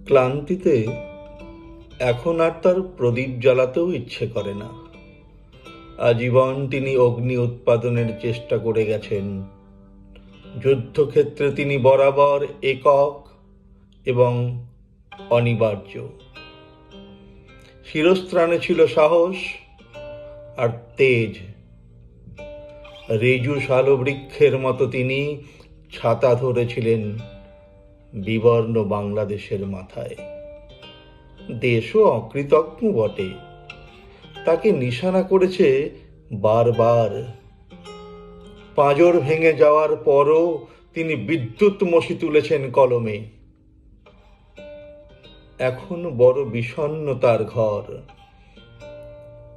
ক্লান্তিতে এখন আর তার প্রদীপ জ্বালাতেও ইচ্ছে করে না। আজীবন তিনি অগ্নি উৎপাদনের চেষ্টা করে গেছেন। যুদ্ধক্ষেত্রে তিনি বরাবর একক এবং অনিবার্য। শিরস্ত্রাণে ছিল সাহস আর তেজ। রেজু শালবৃক্ষের মতো তিনি ছাতা ধরেছিলেন বিবর্ণ বাংলাদেশের মাথায়। দেশও অকৃতজ্ঞ বটে, তাকে নিশানা করেছে বারবার। পাঁজর ভেঙে যাওয়ার পরও তিনি বিদ্যুৎ মশি তুলেছেন কলমে। এখন বড় বিষণ্ণ তার ঘর।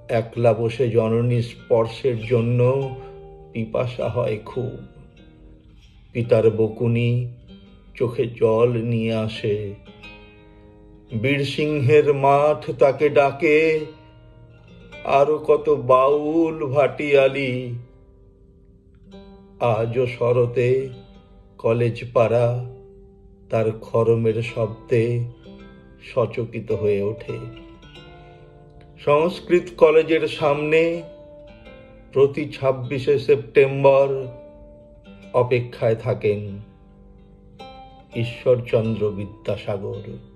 একলা বসে জননী স্পর্শের জন্য পিপাসা হয় খুব। পিতার বকুনি চোখে জল নিয়ে আসে। বীরসিংহের মাঠ তাকে ডাকে, আরো কত বাউল ভাটিয়ালি। আজও শরতে কলেজ পাড়া তার খরমের শব্দে সচকিত হয়ে ওঠে। সংস্কৃত কলেজের সামনে প্রতি 26শে সেপ্টেম্বর অপেক্ষায় থাকেন ঈশ্বরচন্দ্র বিদ্যাসাগর।